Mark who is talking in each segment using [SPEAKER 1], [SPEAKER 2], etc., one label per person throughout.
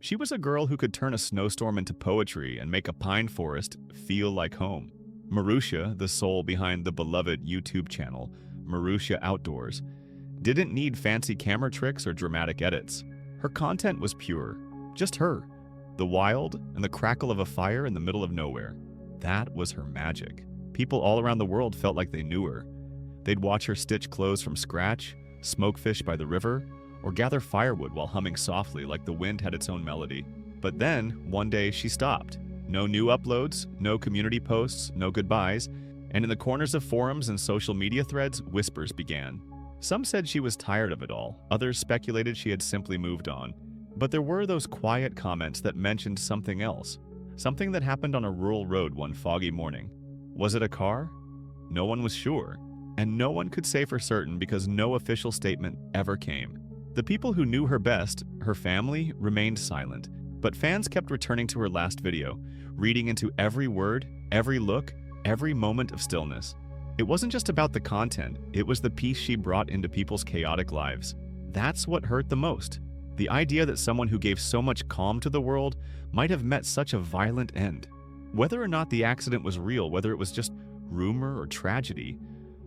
[SPEAKER 1] She was a girl who could turn a snowstorm into poetry and make a pine forest feel like home. Marusya, the soul behind the beloved YouTube channel, Marusya Outdoors, didn't need fancy camera tricks or dramatic edits. Her content was pure, just her, the wild and the crackle of a fire in the middle of nowhere. That was her magic. People all around the world felt like they knew her. They'd watch her stitch clothes from scratch, smoke fish by the river, or gather firewood while humming softly like the wind had its own melody. But then, one day, she stopped. No new uploads, no community posts, no goodbyes, and in the corners of forums and social media threads, whispers began. Some said she was tired of it all, others speculated she had simply moved on. But there were those quiet comments that mentioned something else, something that happened on a rural road one foggy morning. Was it a car? No one was sure, and no one could say for certain because no official statement ever came. The people who knew her best, her family, remained silent, but fans kept returning to her last video, reading into every word, every look, every moment of stillness. It wasn't just about the content, it was the peace she brought into people's chaotic lives. That's what hurt the most. The idea that someone who gave so much calm to the world might have met such a violent end. Whether or not the accident was real, whether it was just rumor or tragedy,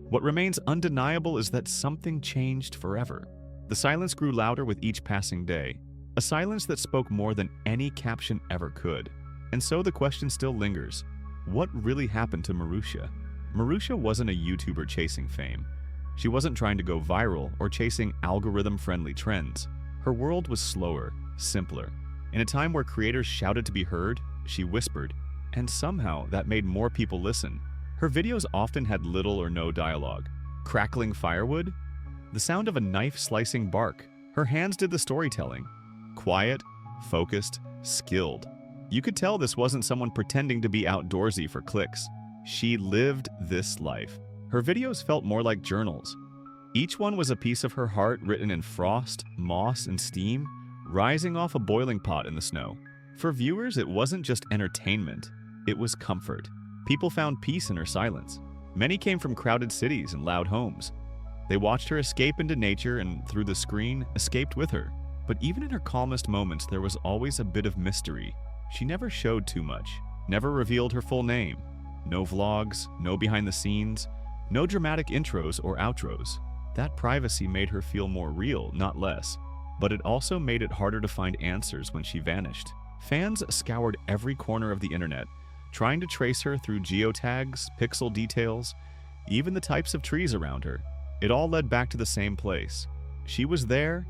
[SPEAKER 1] what remains undeniable is that something changed forever. The silence grew louder with each passing day, a silence that spoke more than any caption ever could. And so the question still lingers. What really happened to Marusya? Marusya wasn't a YouTuber chasing fame. She wasn't trying to go viral or chasing algorithm-friendly trends. Her world was slower, simpler. In a time where creators shouted to be heard, she whispered, and somehow that made more people listen. Her videos often had little or no dialogue. Crackling firewood? The sound of a knife slicing bark. Her hands did the storytelling. Quiet, focused, skilled. You could tell this wasn't someone pretending to be outdoorsy for clicks. She lived this life. Her videos felt more like journals. Each one was a piece of her heart written in frost, moss, and steam, rising off a boiling pot in the snow. For viewers, it wasn't just entertainment. It was comfort. People found peace in her silence. Many came from crowded cities and loud homes. They watched her escape into nature and, through the screen, escaped with her. But even in her calmest moments, there was always a bit of mystery. She never showed too much, never revealed her full name. No vlogs, no behind the scenes, no dramatic intros or outros. That privacy made her feel more real, not less. But it also made it harder to find answers when she vanished. Fans scoured every corner of the internet, trying to trace her through geotags, pixel details, even the types of trees around her. It all led back to the same place. She was there,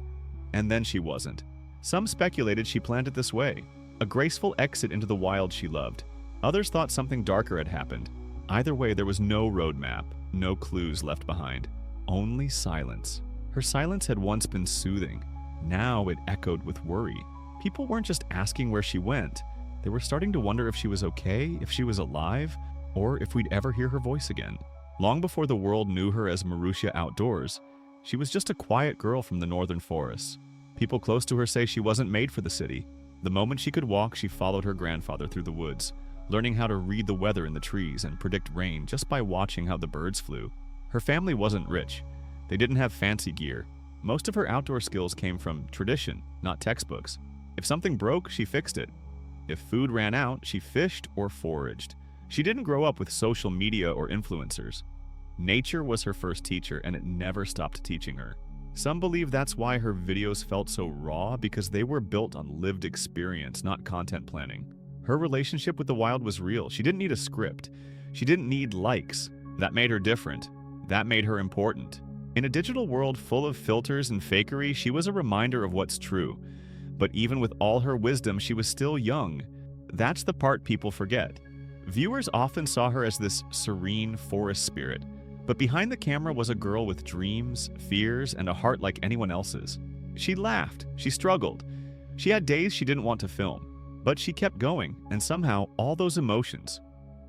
[SPEAKER 1] and then she wasn't. Some speculated she planned it this way, a graceful exit into the wild she loved. Others thought something darker had happened. Either way, there was no roadmap, no clues left behind. Only silence. Her silence had once been soothing. Now it echoed with worry. People weren't just asking where she went. They were starting to wonder if she was okay, if she was alive, or if we'd ever hear her voice again. Long before the world knew her as Marusya Outdoors, she was just a quiet girl from the northern forests. People close to her say she wasn't made for the city. The moment she could walk, she followed her grandfather through the woods, learning how to read the weather in the trees and predict rain just by watching how the birds flew. Her family wasn't rich. They didn't have fancy gear. Most of her outdoor skills came from tradition, not textbooks. If something broke, she fixed it. If food ran out, she fished or foraged. She didn't grow up with social media or influencers. Nature was her first teacher, and it never stopped teaching her. Some believe that's why her videos felt so raw, because they were built on lived experience, not content planning. Her relationship with the wild was real. She didn't need a script. She didn't need likes. That made her different. That made her important. In a digital world full of filters and fakery, she was a reminder of what's true. But even with all her wisdom, she was still young. That's the part people forget. Viewers often saw her as this serene forest spirit. But behind the camera was a girl with dreams, fears, and a heart like anyone else's. She laughed. She struggled. She had days she didn't want to film. But she kept going, and somehow all those emotions,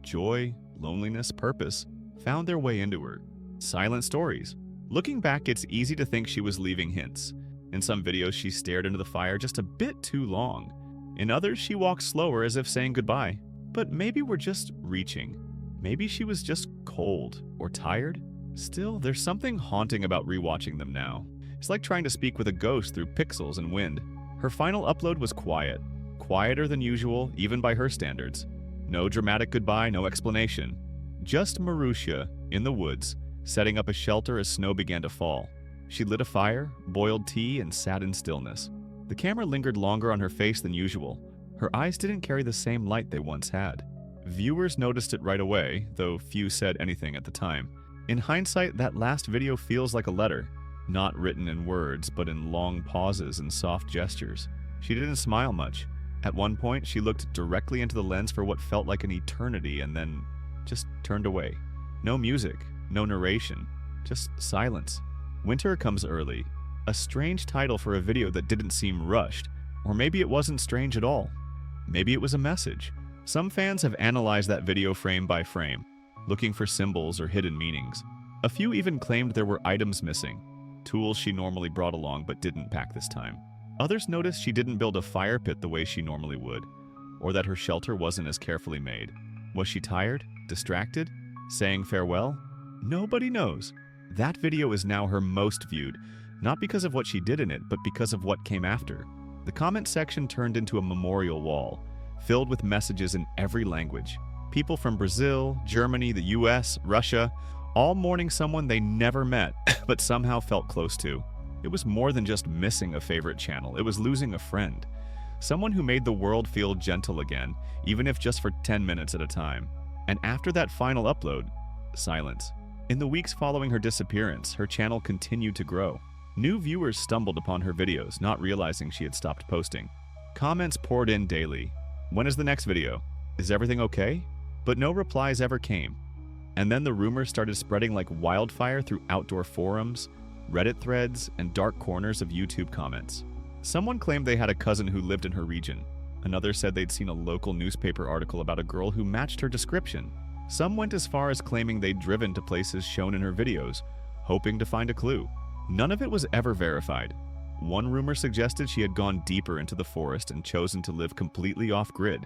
[SPEAKER 1] joy, loneliness, purpose, found their way into her. Silent stories. Looking back, it's easy to think she was leaving hints. In some videos, she stared into the fire just a bit too long. In others, she walked slower as if saying goodbye. But maybe we're just reaching. Maybe she was just cold or tired. Still, there's something haunting about rewatching them now. It's like trying to speak with a ghost through pixels and wind. Her final upload was quiet, quieter than usual, even by her standards. No dramatic goodbye, no explanation. Just Marusya, in the woods, setting up a shelter as snow began to fall. She lit a fire, boiled tea, and sat in stillness. The camera lingered longer on her face than usual. Her eyes didn't carry the same light they once had. Viewers noticed it right away, though few said anything at the time. In hindsight, that last video feels like a letter, not written in words, but in long pauses and soft gestures. She didn't smile much. At one point, she looked directly into the lens for what felt like an eternity and then just turned away. No music, no narration, just silence. Winter comes early. A strange title for a video that didn't seem rushed. Or maybe it wasn't strange at all. Maybe it was a message. Some fans have analyzed that video frame by frame, looking for symbols or hidden meanings. A few even claimed there were items missing, tools she normally brought along but didn't pack this time. Others noticed she didn't build a fire pit the way she normally would, or that her shelter wasn't as carefully made. Was she tired? Distracted? Saying farewell? Nobody knows. That video is now her most viewed, not because of what she did in it, but because of what came after. The comment section turned into a memorial wall, filled with messages in every language. People from Brazil, Germany, the US, Russia, all mourning someone they never met, but somehow felt close to. It was more than just missing a favorite channel, it was losing a friend. Someone who made the world feel gentle again, even if just for 10 minutes at a time. And after that final upload, silence. In the weeks following her disappearance, her channel continued to grow. New viewers stumbled upon her videos, not realizing she had stopped posting. Comments poured in daily. When is the next video? Is everything okay? But no replies ever came. And then the rumors started spreading like wildfire through outdoor forums, Reddit threads, and dark corners of YouTube comments. Someone claimed they had a cousin who lived in her region. Another said they'd seen a local newspaper article about a girl who matched her description. Some went as far as claiming they'd driven to places shown in her videos, hoping to find a clue. None of it was ever verified. One rumor suggested she had gone deeper into the forest and chosen to live completely off-grid.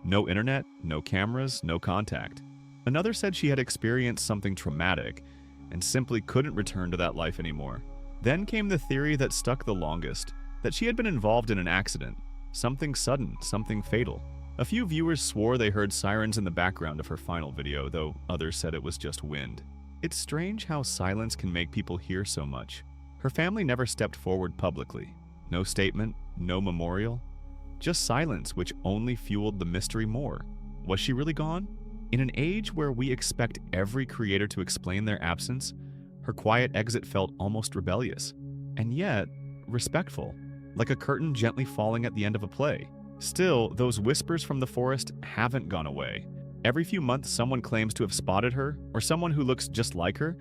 [SPEAKER 1] No internet, no cameras, no contact. Another said she had experienced something traumatic and simply couldn't return to that life anymore. Then came the theory that stuck the longest, that she had been involved in an accident. Something sudden, something fatal. A few viewers swore they heard sirens in the background of her final video, though others said it was just wind. It's strange how silence can make people hear so much. Her family never stepped forward publicly. No statement, no memorial. Just silence, which only fueled the mystery more. Was she really gone? In an age where we expect every creator to explain their absence, her quiet exit felt almost rebellious, and yet respectful, like a curtain gently falling at the end of a play. Still, those whispers from the forest haven't gone away. Every few months, someone claims to have spotted her, or someone who looks just like her,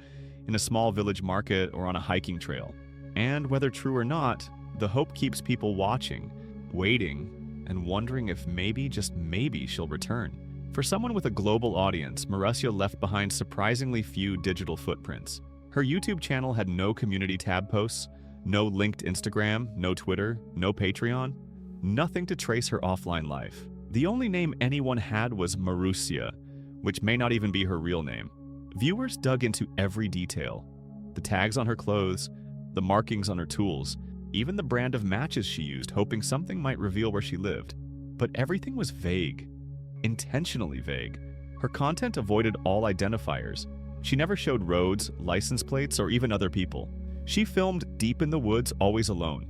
[SPEAKER 1] in a small village market or on a hiking trail. And whether true or not, the hope keeps people watching, waiting, and wondering if maybe, just maybe, she'll return. For someone with a global audience, Marusya left behind surprisingly few digital footprints. Her YouTube channel had no community tab posts, no linked Instagram, no Twitter, no Patreon, nothing to trace her offline life. The only name anyone had was Marusya, which may not even be her real name. Viewers dug into every detail. The tags on her clothes, the markings on her tools, even the brand of matches she used, hoping something might reveal where she lived. But everything was vague. Intentionally vague. Her content avoided all identifiers. She never showed roads, license plates, or even other people. She filmed deep in the woods, always alone.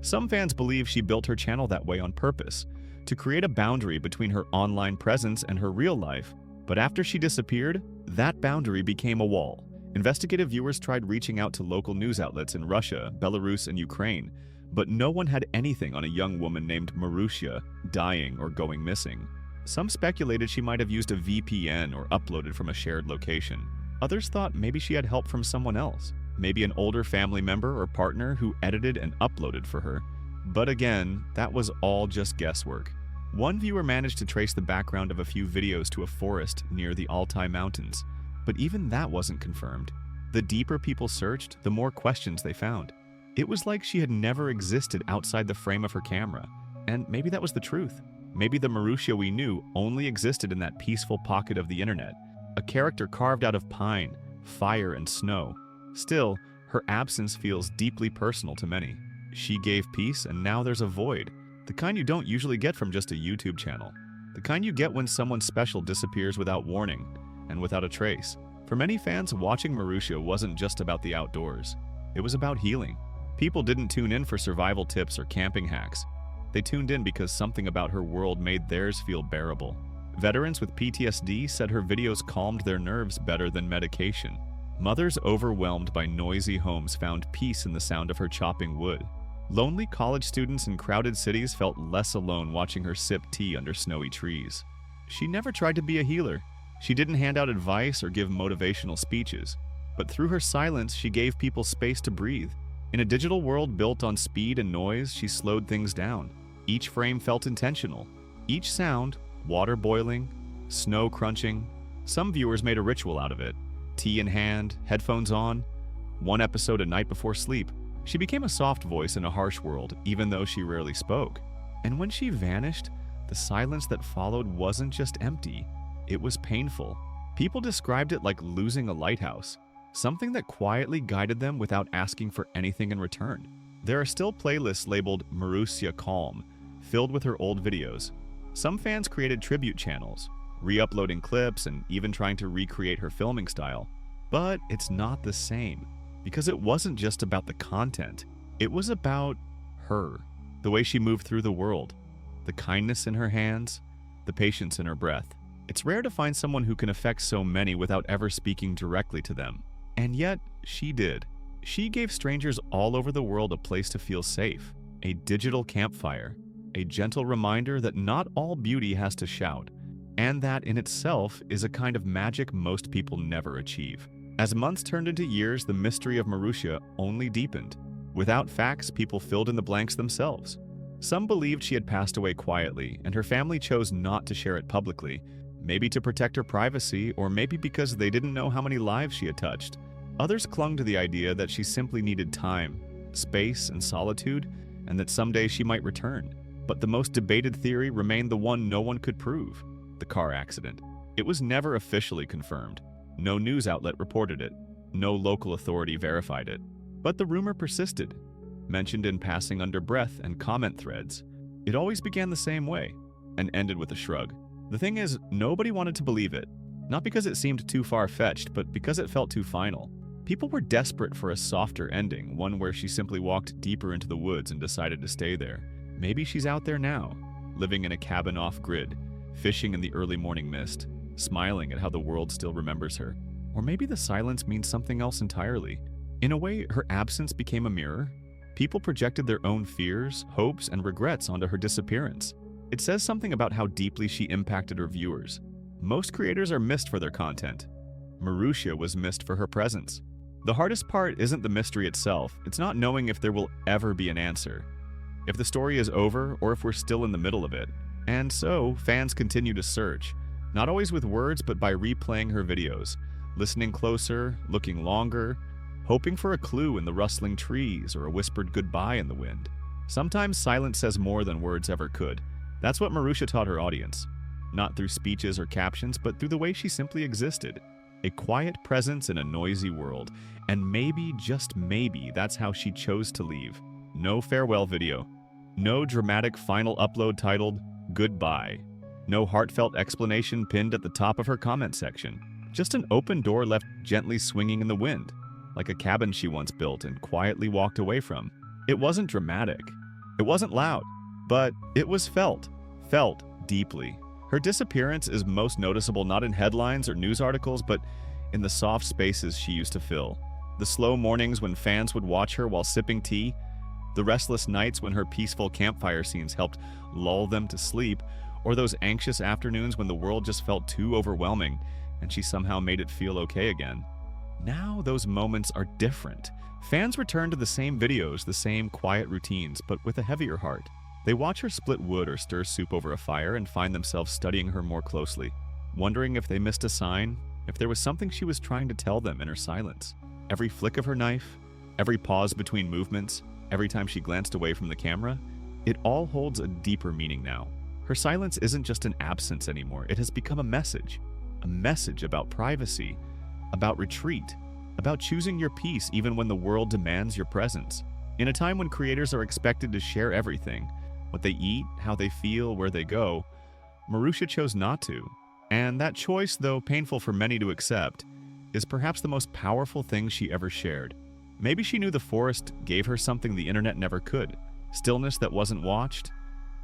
[SPEAKER 1] Some fans believe she built her channel that way on purpose, to create a boundary between her online presence and her real life. But after she disappeared, that boundary became a wall. Investigative viewers tried reaching out to local news outlets in Russia, Belarus, and Ukraine, but no one had anything on a young woman named Marusya dying or going missing. Some speculated she might have used a VPN or uploaded from a shared location. Others thought maybe she had help from someone else, maybe an older family member or partner who edited and uploaded for her. But again, that was all just guesswork. One viewer managed to trace the background of a few videos to a forest near the Altai Mountains, but even that wasn't confirmed. The deeper people searched, the more questions they found. It was like she had never existed outside the frame of her camera. And maybe that was the truth. Maybe the Marusya we knew only existed in that peaceful pocket of the internet, a character carved out of pine, fire, and snow. Still, her absence feels deeply personal to many. She gave peace, and now there's a void. The kind you don't usually get from just a YouTube channel. The kind you get when someone special disappears without warning and without a trace. For many fans, watching Marusya wasn't just about the outdoors. It was about healing. People didn't tune in for survival tips or camping hacks. They tuned in because something about her world made theirs feel bearable. Veterans with PTSD said her videos calmed their nerves better than medication. Mothers overwhelmed by noisy homes found peace in the sound of her chopping wood. Lonely college students in crowded cities felt less alone watching her sip tea under snowy trees. She never tried to be a healer. She didn't hand out advice or give motivational speeches. But through her silence, she gave people space to breathe. In a digital world built on speed and noise, she slowed things down. Each frame felt intentional. Each sound, water boiling, snow crunching. Some viewers made a ritual out of it. Tea in hand, headphones on. One episode a night before sleep. She became a soft voice in a harsh world, even though she rarely spoke. And when she vanished, the silence that followed wasn't just empty, it was painful. People described it like losing a lighthouse, something that quietly guided them without asking for anything in return. There are still playlists labeled Marusya Calm, filled with her old videos. Some fans created tribute channels, re-uploading clips and even trying to recreate her filming style. But it's not the same. Because it wasn't just about the content, it was about her, the way she moved through the world, the kindness in her hands, the patience in her breath. It's rare to find someone who can affect so many without ever speaking directly to them. And yet, she did. She gave strangers all over the world a place to feel safe, a digital campfire, a gentle reminder that not all beauty has to shout, and that in itself is a kind of magic most people never achieve. As months turned into years, the mystery of Marusya only deepened. Without facts, people filled in the blanks themselves. Some believed she had passed away quietly, and her family chose not to share it publicly, maybe to protect her privacy, or maybe because they didn't know how many lives she had touched. Others clung to the idea that she simply needed time, space, and solitude, and that someday she might return. But the most debated theory remained the one no one could prove: the car accident. It was never officially confirmed. No news outlet reported it. No local authority verified it. But the rumor persisted, mentioned in passing under breath and comment threads. It always began the same way, and ended with a shrug. The thing is, nobody wanted to believe it. Not because it seemed too far-fetched, but because it felt too final. People were desperate for a softer ending, one where she simply walked deeper into the woods and decided to stay there. Maybe she's out there now, living in a cabin off-grid, fishing in the early morning mist, smiling at how the world still remembers her. Or maybe the silence means something else entirely. In a way, her absence became a mirror. People projected their own fears, hopes, and regrets onto her disappearance. It says something about how deeply she impacted her viewers. Most creators are missed for their content. Marusya was missed for her presence. The hardest part isn't the mystery itself. It's not knowing if there will ever be an answer, if the story is over, or if we're still in the middle of it. And so, fans continue to search. Not always with words, but by replaying her videos, listening closer, looking longer, hoping for a clue in the rustling trees or a whispered goodbye in the wind. Sometimes silence says more than words ever could. That's what Marusya taught her audience. Not through speeches or captions, but through the way she simply existed. A quiet presence in a noisy world. And maybe, just maybe, that's how she chose to leave. No farewell video. No dramatic final upload titled, "Goodbye." No heartfelt explanation pinned at the top of her comment section. Just an open door left gently swinging in the wind, like a cabin she once built and quietly walked away from. It wasn't dramatic. It wasn't loud. But it was felt deeply. Her disappearance is most noticeable not in headlines or news articles, but in the soft spaces she used to fill. The slow mornings when fans would watch her while sipping tea, the restless nights when her peaceful campfire scenes helped lull them to sleep, or those anxious afternoons when the world just felt too overwhelming and she somehow made it feel okay again. Now those moments are different. Fans return to the same videos, the same quiet routines, but with a heavier heart. They watch her split wood or stir soup over a fire and find themselves studying her more closely, wondering if they missed a sign, if there was something she was trying to tell them in her silence. Every flick of her knife, every pause between movements, every time she glanced away from the camera, it all holds a deeper meaning now. Her silence isn't just an absence anymore, it has become a message about privacy, about retreat, about choosing your peace even when the world demands your presence. In a time when creators are expected to share everything, what they eat, how they feel, where they go, Marusya chose not to. And that choice, though painful for many to accept, is perhaps the most powerful thing she ever shared. Maybe she knew the forest gave her something the internet never could: stillness that wasn't watched,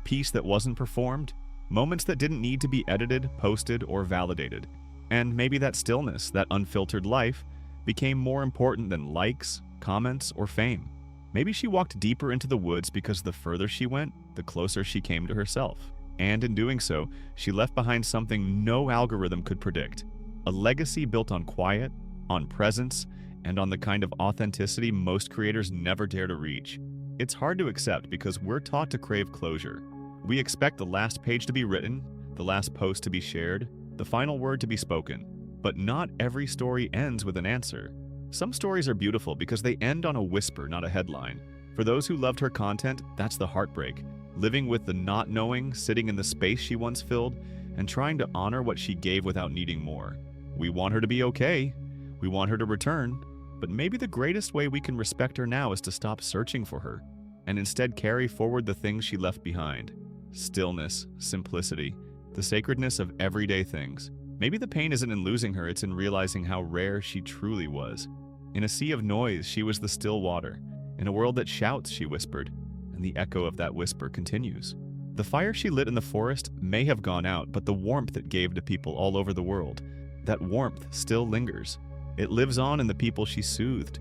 [SPEAKER 1] peace that wasn't performed, moments that didn't need to be edited, posted, or validated. And maybe that stillness, that unfiltered life, became more important than likes, comments, or fame. Maybe she walked deeper into the woods because the further she went, the closer she came to herself. And in doing so, she left behind something no algorithm could predict: a legacy built on quiet, on presence, and on the kind of authenticity most creators never dare to reach. It's hard to accept because we're taught to crave closure. We expect the last page to be written, the last post to be shared, the final word to be spoken. But not every story ends with an answer. Some stories are beautiful because they end on a whisper, not a headline. For those who loved her content, that's the heartbreak. Living with the not knowing, sitting in the space she once filled, and trying to honor what she gave without needing more. We want her to be okay. We want her to return. But maybe the greatest way we can respect her now is to stop searching for her, and instead carry forward the things she left behind. Stillness, simplicity, the sacredness of everyday things. Maybe the pain isn't in losing her, it's in realizing how rare she truly was. In a sea of noise, she was the still water. In a world that shouts, she whispered, and the echo of that whisper continues. The fire she lit in the forest may have gone out, but the warmth it gave to people all over the world, that warmth still lingers. It lives on in the people she soothed,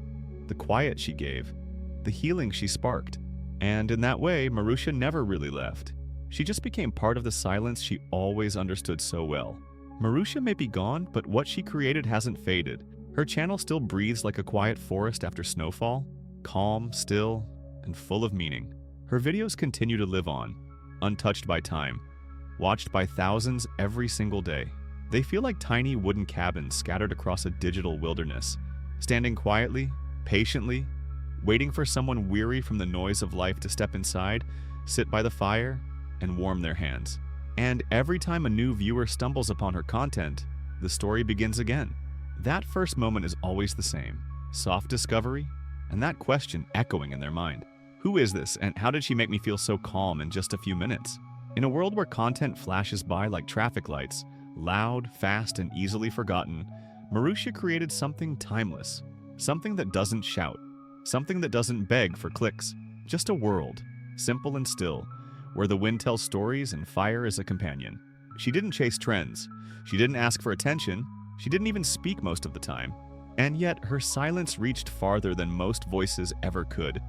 [SPEAKER 1] the quiet she gave, the healing she sparked. And in that way, Marusya never really left. She just became part of the silence she always understood so well. Marusya may be gone, but what she created hasn't faded. Her channel still breathes like a quiet forest after snowfall, calm, still, and full of meaning. Her videos continue to live on, untouched by time, watched by thousands every single day. They feel like tiny wooden cabins scattered across a digital wilderness, standing quietly, patiently, waiting for someone weary from the noise of life to step inside, sit by the fire, and warm their hands. And every time a new viewer stumbles upon her content, the story begins again. That first moment is always the same: soft discovery, and that question echoing in their mind. Who is this, and how did she make me feel so calm in just a few minutes? In a world where content flashes by like traffic lights, loud, fast, and easily forgotten, Marusya created something timeless, something that doesn't shout, something that doesn't beg for clicks, just a world, simple and still, where the wind tells stories and fire is a companion. She didn't chase trends, she didn't ask for attention, she didn't even speak most of the time, and yet her silence reached farther than most voices ever could.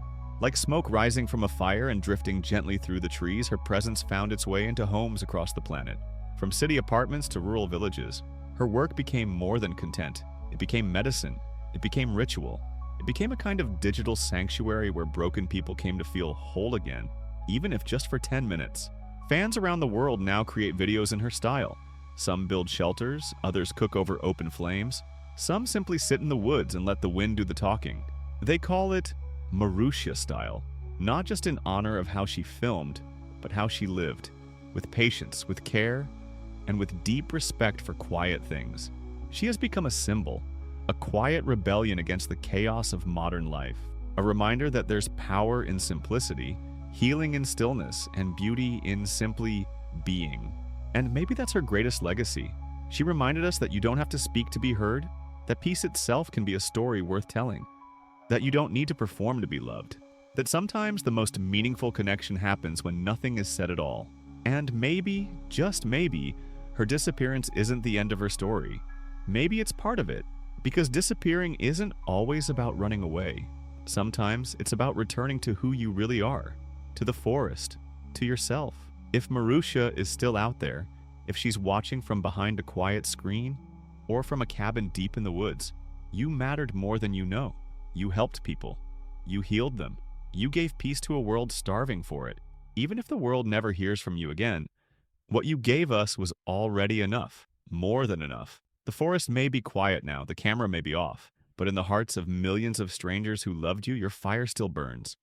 [SPEAKER 1] Like smoke rising from a fire and drifting gently through the trees, her presence found its way into homes across the planet. From city apartments to rural villages, her work became more than content. It became medicine. It became ritual. It became a kind of digital sanctuary where broken people came to feel whole again, even if just for 10 minutes. Fans around the world now create videos in her style. Some build shelters, others cook over open flames. Some simply sit in the woods and let the wind do the talking. They call it Marusya style, not just in honor of how she filmed, but how she lived, with patience, with care, and with deep respect for quiet things. She has become a symbol, a quiet rebellion against the chaos of modern life, a reminder that there's power in simplicity, healing in stillness, and beauty in simply being. And maybe that's her greatest legacy. She reminded us that you don't have to speak to be heard, that peace itself can be a story worth telling, that you don't need to perform to be loved, that sometimes the most meaningful connection happens when nothing is said at all. And maybe, just maybe, her disappearance isn't the end of her story. Maybe it's part of it, because disappearing isn't always about running away. Sometimes it's about returning to who you really are, to the forest, to yourself. If Marusya is still out there, if she's watching from behind a quiet screen, or from a cabin deep in the woods, you mattered more than you know. You helped people. You healed them. You gave peace to a world starving for it. Even if the world never hears from you again, what you gave us was already enough, more than enough. The forest may be quiet now, the camera may be off, but in the hearts of millions of strangers who loved you, your fire still burns.